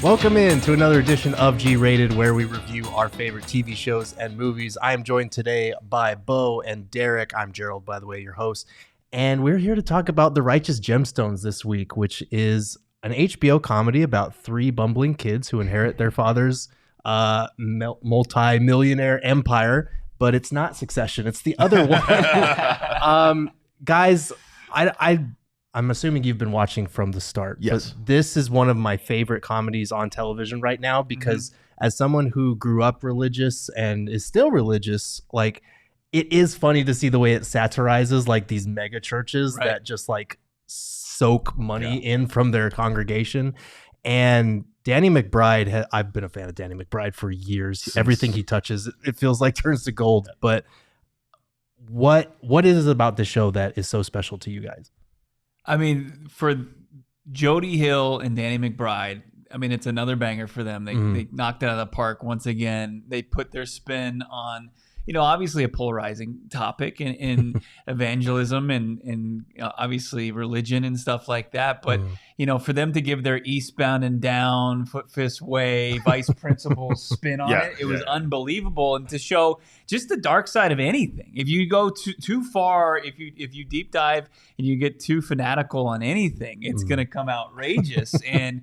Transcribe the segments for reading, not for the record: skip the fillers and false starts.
Welcome in to another edition of G-Rated, where we review our favorite TV shows and movies. I am joined today by Bo and Derek. I'm Gerald, by the way, your host. And we're here to talk about The Righteous Gemstones this week, which is an HBO comedy about three bumbling kids who inherit their father's multi-millionaire empire. But it's not Succession. It's the other one. Guys, I'm assuming you've been watching from the start. Yes. But this is one of my favorite comedies on television right now because as someone who grew up religious and is still religious, like, it is funny to see the way it satirizes like these mega churches that just like soak money in from their congregation. And Danny McBride, I've been a fan of Danny McBride for years. Everything he touches, it feels like turns to gold. But what is it about this show that is so special to you guys? I mean, for Jody Hill and Danny McBride, I mean, it's another banger for them. They knocked it out of the park once again. They put their spin on, obviously a polarizing topic in evangelism and obviously religion and stuff like that. But, for them to give their eastbound and down, foot fist way, vice principal spin on it was unbelievable. And to show just the dark side of anything. If you go too far, if you deep dive and you get too fanatical on anything, it's going to come outrageous. And,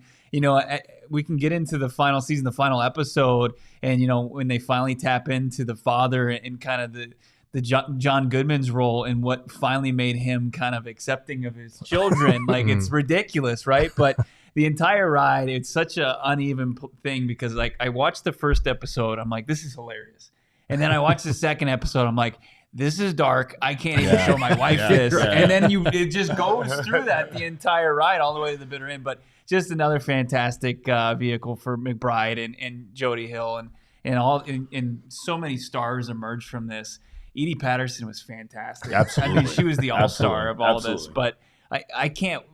we can get into the final season, the final episode, and when they finally tap into the father and kind of the John Goodman's role and what finally made him kind of accepting of his children, like it's ridiculous, right? But the entire ride, it's such an uneven thing because like I watched the first episode, I'm like, this is hilarious, and then I watched the second episode, I'm like, this is dark. I can't even show my wife this. And then it just goes through that the entire ride all the way to the bitter end. But just another fantastic vehicle for McBride and Jody Hill and so many stars emerged from this. Edi Patterson was fantastic. Absolutely. I mean, she was the all-star of all this. But I can't.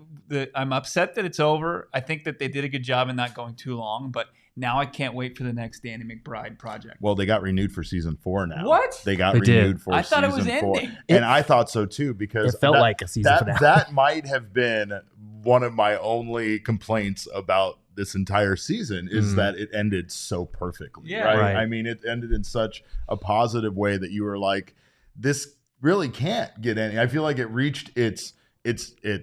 I'm upset that it's over. I think that they did a good job in not going too long, but now I can't wait for the next Danny McBride project. Well, they got renewed for season 4 now. What? They renewed for I season 4. thought it was ending. And I thought so too because it felt like a season finale. That might have been one of my only complaints about this entire season is that it ended so perfectly. Yeah. Right? I mean, it ended in such a positive way that you were like, this really can't get any. I feel like it reached its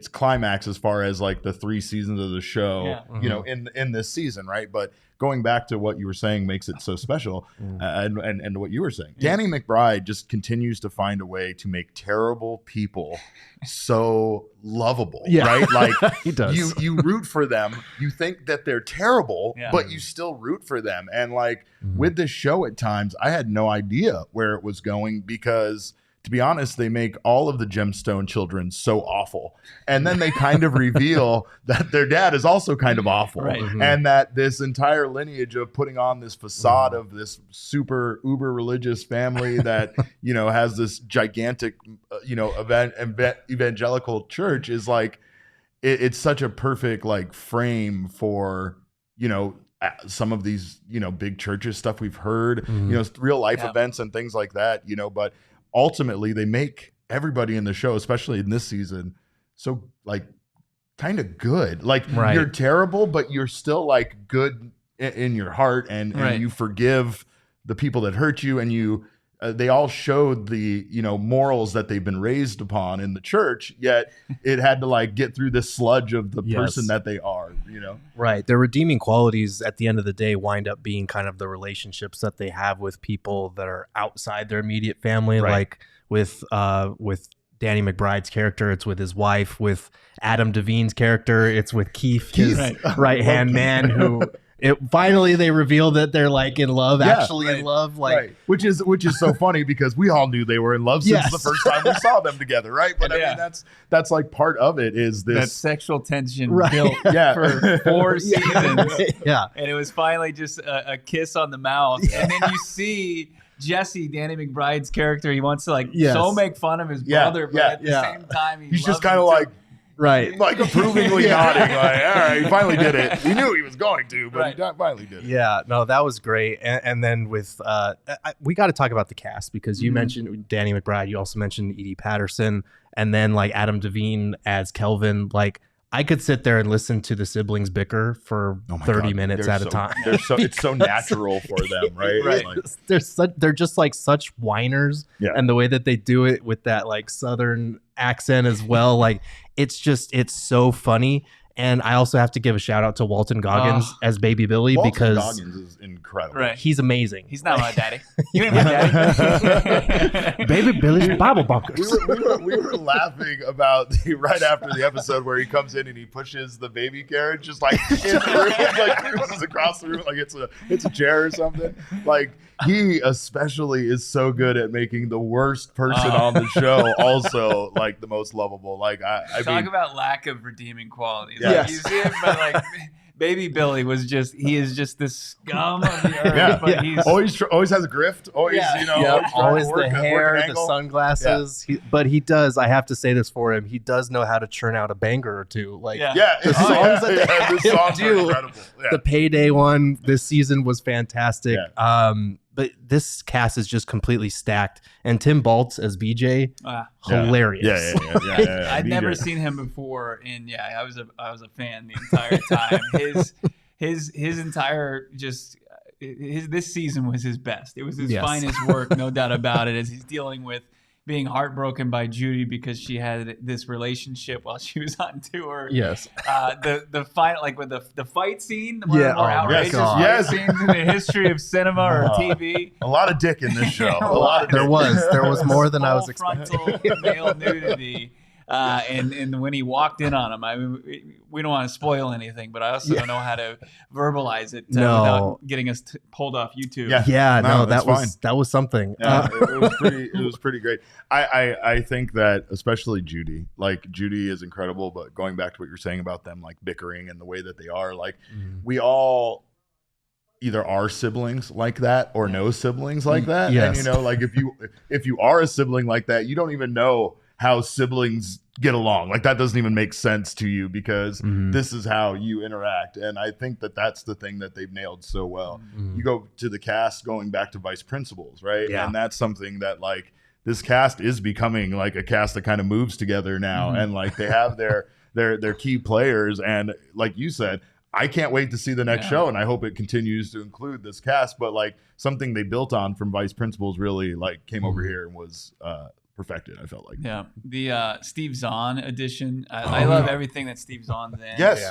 climax as far as like the 3 seasons of the show, in this season, right? But going back to what you were saying makes it so special, and what you were saying, Danny McBride just continues to find a way to make terrible people so lovable, right? Like he does. You root for them, you think that they're terrible, but you still root for them. And like with this show, at times I had no idea where it was going because, to be honest, they make all of the Gemstone children so awful. And then they kind of reveal that their dad is also kind of awful. Right. And that this entire lineage of putting on this facade of this super uber religious family that, has this gigantic, evangelical church is like, it's such a perfect like frame for, some of these, big churches stuff we've heard, real life events and things like that, but ultimately they make everybody in the show, especially in this season, so like kind of good. Like you're terrible, but you're still like good in your heart, and you forgive the people that hurt you, and you they all showed the morals that they've been raised upon in the church, yet it had to like get through the sludge of the person that they are. Right. Their redeeming qualities at the end of the day wind up being kind of the relationships that they have with people that are outside their immediate family. Like with Danny McBride's character, it's with his wife. With Adam Devine's character, it's with Keith, his right-hand man, who finally they reveal that they're like in love, in love, like which is so funny because we all knew they were in love since the first time we saw them together, right? But I mean that's like part of it is this that sexual tension built for 4 seasons, and it was finally just a kiss on the mouth, and then you see Jesse, Danny McBride's character, he wants to like so make fun of his brother, but at the same time he's just kind of like. Right. Like approvingly nodding. Like, all right, he finally did it. We knew he was going to, but he finally did it. Yeah, no, that was great. And then with, we got to talk about the cast because you mentioned Danny McBride. You also mentioned Edi Patterson. And then like Adam Devine as Kelvin. Like I could sit there and listen to the siblings bicker for 30 minutes at a time. It's so natural for them, right? Right. Like, they're just like such whiners, and the way that they do it with that like Southern accent as well, like it's so funny. And I also have to give a shout out to Walton Goggins as Baby Billy because Goggins is incredible. Right. He's amazing. He's not my daddy. You ain't my daddy. Baby Billy's Bible bunkers. We were laughing about right after the episode where he comes in and he pushes the baby carriage just like in the room, like cruises across the room like it's a chair or something. Like he especially is so good at making the worst person on the show also like the most lovable. Like I talk mean, about lack of redeeming qualities. Yes. Like, you see him, but like Baby Billy he is just this scum of the earth. But he's always has a grift. Always always work, the hair, the angle. sunglasses. But he does. I have to say this for him. He does know how to churn out a banger or two. Like the songs that they have the songs do. are incredible. Yeah. The Payday one this season was fantastic. Yeah. But this cast is just completely stacked. And Tim Baltz as BJ, hilarious. Yeah. I'd BJ. never seen him before, and I was a fan the entire time. His entire this season was his best. It was his finest work, no doubt about it. As he's dealing with being heartbroken by Judy because she had this relationship while she was on tour. Yes. The fight, like with the fight scene, one of the more outrageous yes. fight scenes in the history of cinema or TV. A lot of dick in this show. There was more than I was expecting. Frontal male nudity. And when he walked in on him, I mean, we don't want to spoil anything, but I also don't know how to verbalize it without getting us pulled off YouTube. That was something. Yeah, it was pretty great. I think that especially Judy is incredible, but going back to what you're saying about them like bickering and the way that they are, like we all either are siblings like that or know siblings like that. Yes. And like if you are a sibling like that, you don't even know how siblings get along. Like that doesn't even make sense to you because this is how you interact. And I think that that's the thing that they've nailed so well. You go to the cast going back to vice principals, right? Yeah. And that's something that like this cast is becoming like a cast that kind of moves together now. And like they have their key players. And like you said, I can't wait to see the next show, and I hope it continues to include this cast. But like something they built on from vice principals really like came over here and was perfected. I felt like the Steve Zahn edition. I love everything that Steve Zahn's in. Yes,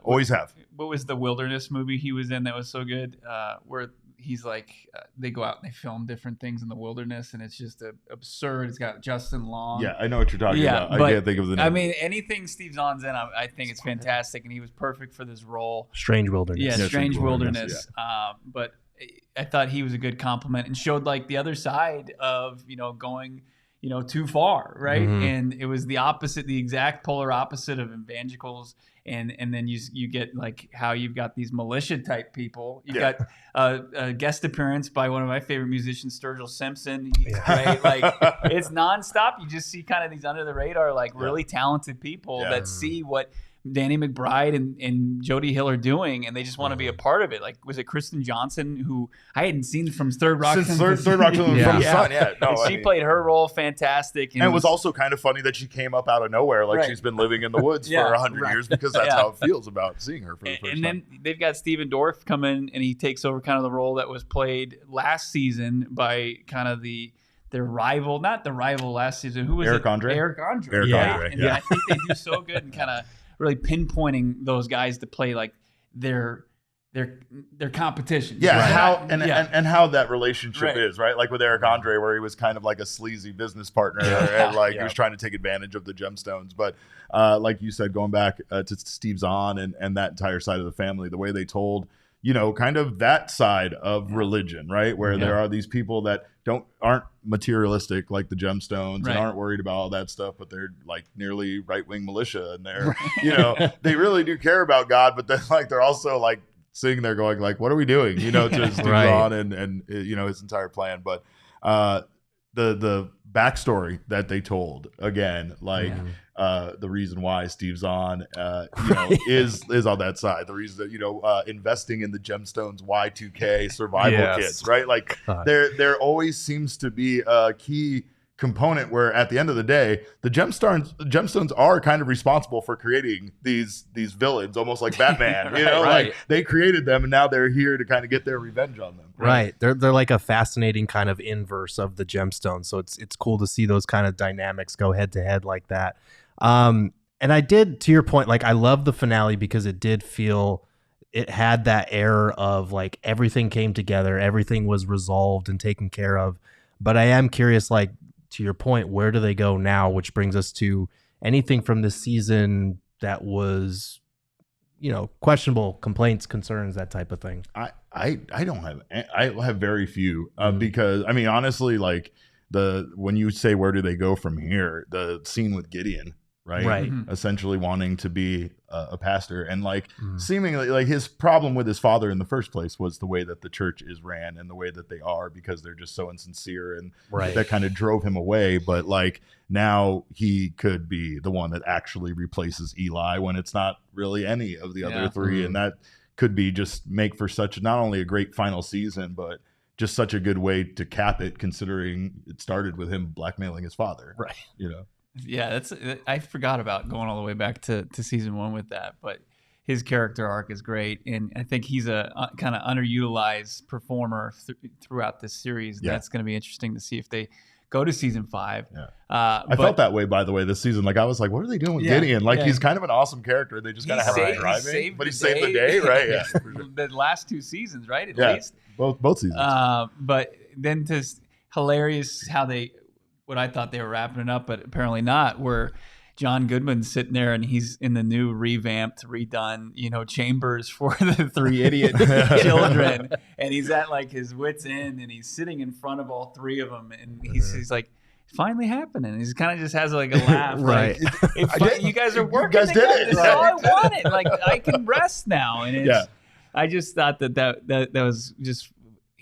always have. What was the Wilderness movie he was in that was so good? Where he's like they go out and they film different things in the wilderness, and it's just absurd. It's got Justin Long. Yeah, I know what you're talking about. I can't think of the name. I mean, anything Steve Zahn's in, I think it's fantastic, and he was perfect for this role. Strange Wilderness. Yeah, Strange Wilderness. But I thought he was a good compliment and showed like the other side of going too far, right? And it was the opposite, the exact polar opposite of evangelicals. And then you get like how you've got these militia type people. You got a guest appearance by one of my favorite musicians, Sturgill Simpson. Right? Like it's nonstop. You just see kind of these under the radar, like really talented people that see what Danny McBride and Jody Hill are doing, and they just want to be a part of it. Like, was it Kristen Johnson, who I hadn't seen from Third Rock since Third Rock from the Sun? Yeah, no, she played her role fantastic, and it was also kind of funny that she came up out of nowhere, like she's been living in the woods for 100 years, because that's how it feels about seeing her for the first time. And then they've got Steven Dorff come in, and he takes over kind of the role that was played last season by kind of their rival, not the rival last season. Who was Eric it? Andre. Eric Andre. Andre. And I think they do so good and kind of really pinpointing those guys to play like their competition. Yeah, right? And how that relationship is, right? Like with Eric Andre, where he was kind of like a sleazy business partner, and like he was trying to take advantage of the Gemstones. But like you said, going back to Steve Zahn and that entire side of the family, the way they told, kind of that side of religion, right? Where there are these people that aren't materialistic like the Gemstones and aren't worried about all that stuff, but they're like nearly right-wing militia, and they're, they really do care about God, but then like they're also like sitting there going like, what are we doing? To Steve Zahn and his entire plan. But the backstory that they told, again, like the reason why Steve Zahn is on that side, the reason that investing in the Gemstones Y2K survival kits, right? Like there always seems to be a key component where at the end of the day, the gemstones are kind of responsible for creating these villains, almost like Batman. Right, you know, right. like they created them and now they're here to kind of get their revenge on them. Right. They're like a fascinating kind of inverse of the gemstones. So it's cool to see those kind of dynamics go head to head like that. And I did, to your point, like I love the finale because it did feel, it had that air of like everything came together, everything was resolved and taken care of. But I am curious, like, to your point, where do they go now? Which brings us to anything from this season that was, you know, questionable, complaints, concerns, that type of thing. I don't have, I have very few because I mean, honestly, like when you say, where do they go from here? The scene with Gideon, right? Essentially wanting to be a pastor and like seemingly like his problem with his father in the first place was the way that the church is ran and the way that they are, because they're just so insincere, and that kind of drove him away. But like now he could be the one that actually replaces Eli when it's not really any of the other three. And that could be just make for such not only a great final season, but just such a good way to cap it, considering it started with him blackmailing his father. Right. You know? Yeah, I forgot about going all the way back to season 1 with that, but his character arc is great, and I think he's a kind of underutilized performer throughout this series. Yeah. That's going to be interesting to see if they go to season 5. Yeah. I felt that way, by the way, this season. Like I was like, what are they doing with Gideon? Like he's kind of an awesome character. They just got to have him driving, but he saved the day, right? Yeah, the last 2 seasons, right? At least both seasons. But then hilarious how what I thought they were wrapping it up, but apparently not, where John Goodman's sitting there and he's in the new revamped, redone, you know, chambers for the 3 idiot children. And he's at like his wit's end and he's sitting in front of all 3 of them. And he's like, it's finally happening. He's kind of just has like a laugh. Right. Like, you guys are working. You guys did it. That's all I wanted. Like I can rest now. And I just thought that was just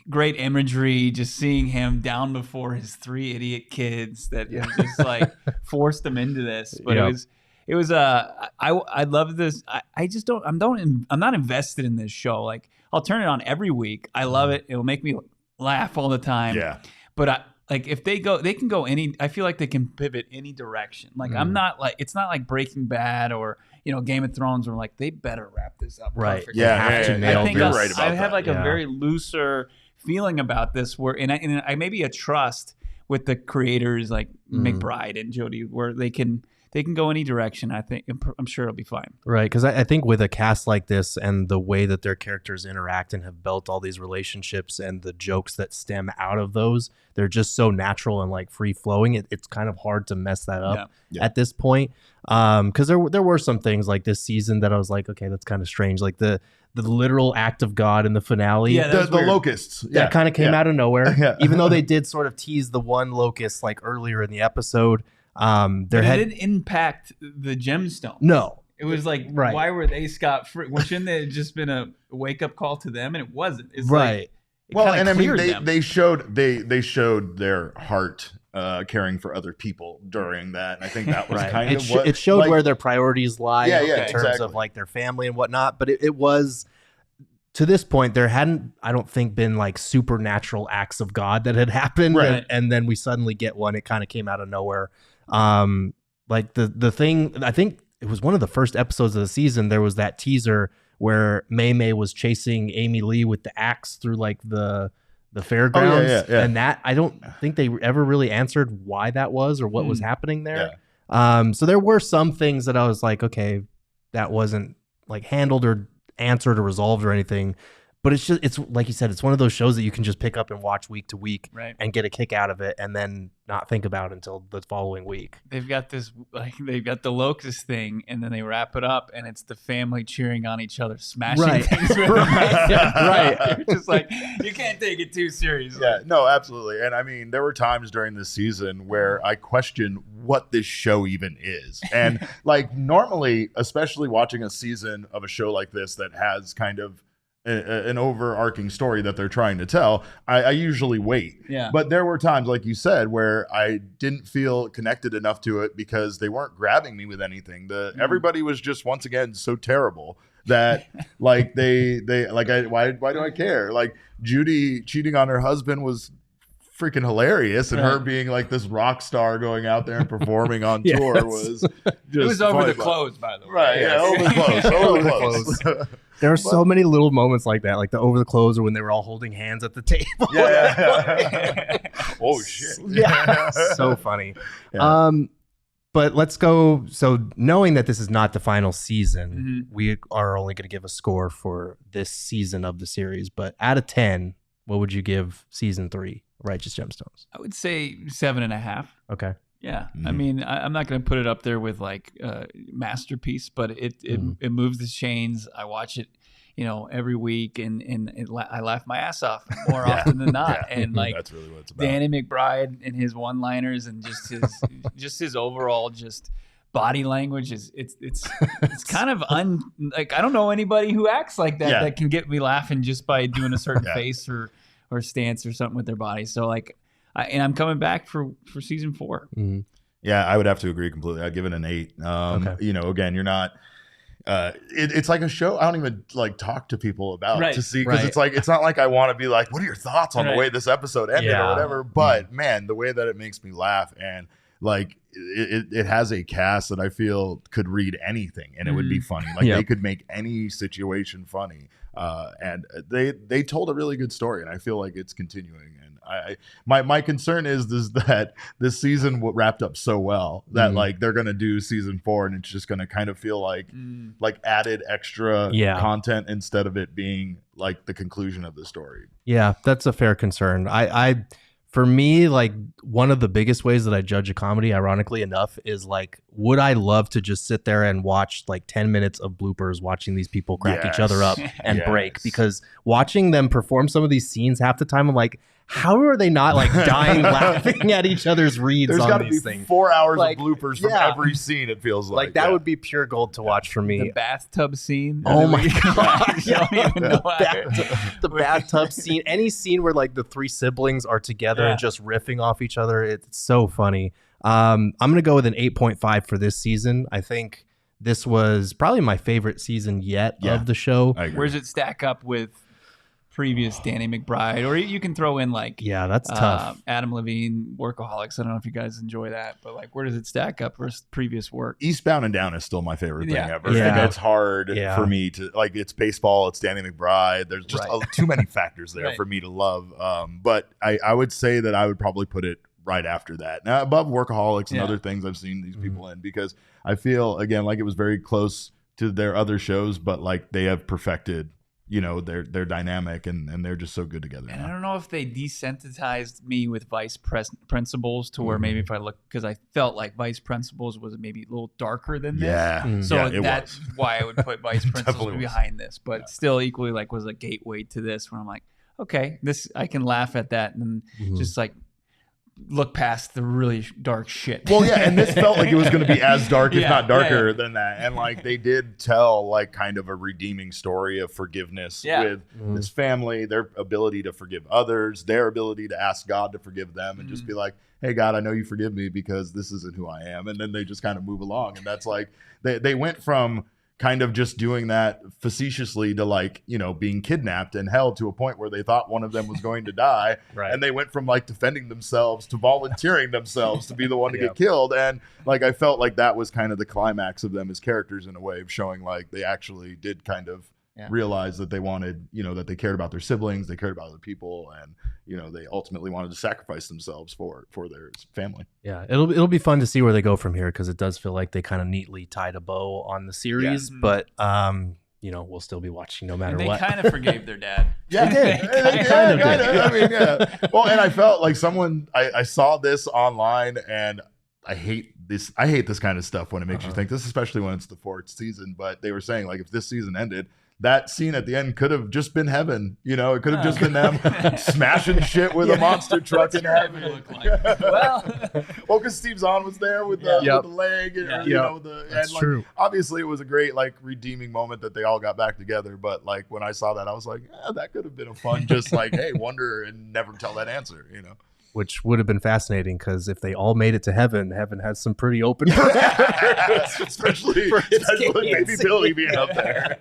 great imagery, just seeing him down before his 3 idiot kids that just like forced him into this. But it was I love this. I just I'm not invested in this show. Like I'll turn it on every week. I love it. It'll make me laugh all the time. Yeah. But like if they can go any, I feel like they can pivot any direction. Like I'm not like, it's not like Breaking Bad or, you know, Game of Thrones where I'm like, they better wrap this up. Right. Perfectly. Yeah. I think you're right about I that. have like a very looser feeling about this where, and I maybe a trust with the creators like McBride and Jody where they can go any direction. I'm sure it'll be fine. Right, because I think with a cast like this and the way that their characters interact and have built all these relationships and the jokes that stem out of those, they're just so natural and like free flowing. It's kind of hard to mess that up at this point. Because there were some things like this season that I was like, okay, that's kind of strange. Like the literal act of God in the finale. Yeah, the locusts. That kind of came out of nowhere. Even though they did sort of tease the one locust like earlier in the episode. It didn't impact the gemstone. No. It was like, why were they scot-free? Well, shouldn't it have just been a wake-up call to them? And it wasn't. It's right. Like, well, and I mean, they showed their heart caring for other people during that. And I think that was kind of what... It showed like, where their priorities lie in terms of like their family and whatnot. But it was... To this point, there hadn't, I don't think, been like supernatural acts of God that had happened. Right. And then we suddenly get one. It kind of came out of nowhere. Like the thing, I think it was one of the first episodes of the season. There was that teaser where May was chasing Amy Lee with the axe through like the fairgrounds. And that, I don't think they ever really answered why that was or what was happening there. Yeah. So there were some things that I was like, okay, that wasn't like handled or answered or resolved or anything, but it's like you said, it's one of those shows that you can just pick up and watch week to week and get a kick out of it and then not think about it until the following week. They've got the locust thing and then they wrap it up and it's the family cheering on each other, smashing things with right. You're just like, you can't take it too seriously. Yeah, no, absolutely. And I mean, there were times during this season where I questioned what this show even is. And like normally, especially watching a season of a show like this that has kind of an overarching story that they're trying to tell, I usually wait. Yeah. But there were times, like you said, where I didn't feel connected enough to it because they weren't grabbing me with anything. Everybody was just, once again, so terrible that like they like, why do I care? Like Judy cheating on her husband was freaking hilarious, and her being like this rock star going out there and performing on tour was just it was over funny, the clothes, by the way. Right, yeah, over the clothes. There are so many little moments like that, like the over the clothes, or when they were all holding hands at the table. Oh shit! Yeah, so funny. Yeah. But let's go. So knowing that this is not the final season, we are only going to give a score for this season of the series. But out of 10, what would you give season 3, Righteous Gemstones? I would say 7.5. Okay. Yeah. I mean, I'm not going to put it up there with like masterpiece, but it moves the chains. I watch it, every week, and I laugh my ass off more often than not. And like, that's really what it's about. Danny McBride and his one-liners and just his overall just body language it's kind of like, I don't know anybody who acts like that that can get me laughing just by doing a certain face or stance or something with their body. So like, I'm coming back for season 4. Mm-hmm. Yeah, I would have to agree completely. I'd give it an 8. Again, you're not. It's like a show I don't even like talk to people about to see, because it's like, it's not like I want to be like, what are your thoughts on the way this episode ended or whatever. But man, the way that it makes me laugh, and like it has a cast that I feel could read anything and it would be funny. Like they could make any situation funny. And they told a really good story, and I feel like it's continuing. And my concern is that this season wrapped up so well that like they're gonna do season 4, and it's just gonna kind of feel like added extra content instead of it being like the conclusion of the story. Yeah, that's a fair concern. For me, like, one of the biggest ways that I judge a comedy, ironically enough, is like, would I love to just sit there and watch like 10 minutes of bloopers watching these people crack each other up and break? Because watching them perform some of these scenes half the time, I'm like, how are they not like dying laughing at each other's reads on these things? There's got to be 4 hours of bloopers from every scene, it feels like. Like that would be pure gold to watch for me. The bathtub scene. Oh my God. The bathtub scene. Any scene where like the 3 siblings are together and just riffing off each other. It's so funny. I'm going to go with an 8.5 for this season. I think this was probably my favorite season yet of the show. Where does it stack up with previous Danny McBride? Or you can throw in like that's tough. Adam Levine, Workaholics. I don't know if you guys enjoy that, but like, where does it stack up versus previous work? Eastbound and Down is still my favorite thing ever. It's hard for me to like. It's baseball. It's Danny McBride. There's just too many factors there for me to love. But I would say that I would probably put it right after that, now above Workaholics and other things I've seen these people in, because I feel again like it was very close to their other shows, but like they have perfected their dynamic, and they're just so good together. And I don't know if they desensitized me with Vice Principals to where maybe if I look, because I felt like Vice Principals was maybe a little darker than this. So that's why I would put Vice Principals behind this, but still equally like was a gateway to this, where I'm like, okay, this, I can laugh at that and just like look past the really dark shit. Well, yeah, and this felt like it was going to be as dark, if not darker than that. And like they did tell like kind of a redeeming story of forgiveness with this family, their ability to forgive others, their ability to ask God to forgive them, and just be like, hey, God, I know you forgive me because this isn't who I am. And then they just kind of move along. And that's like, they went from kind of just doing that facetiously to like, being kidnapped and held to a point where they thought one of them was going to die. And they went from like defending themselves to volunteering themselves to be the one to get killed. And like, I felt like that was kind of the climax of them as characters, in a way of showing like they actually did kind of realize that they wanted, that they cared about their siblings, they cared about other people, and they ultimately wanted to sacrifice themselves for their family. Yeah, it'll be fun to see where they go from here, because it does feel like they kind of neatly tied a bow on the series, but we'll still be watching no matter what. They kind of forgave their dad. They kind of did. I mean, well, and I felt like I saw this online, and I hate this kind of stuff when it makes you think this, especially when it's the 4th season. But they were saying like, if this season ended, that scene at the end could have just been heaven. It could have just been them smashing shit with a monster truck in heaven. Look like? Well, because Steve Zahn was there with the leg, and That's like, true. Obviously it was a great like redeeming moment that they all got back together. But like when I saw that, I was like, that could have been a fun, just like, hey, wonder and never tell that answer. which would have been fascinating because if they all made it to heaven, heaven has some pretty open parameters, especially maybe Billy being up there.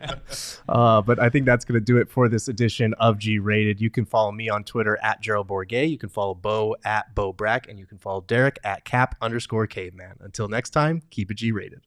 But I think that's going to do it for this edition of G-Rated. You can follow me on Twitter at Gerald Bourget. You can follow Bo at Bo Brack, and you can follow Derek at Cap_Caveman. Until next time, keep it G-Rated.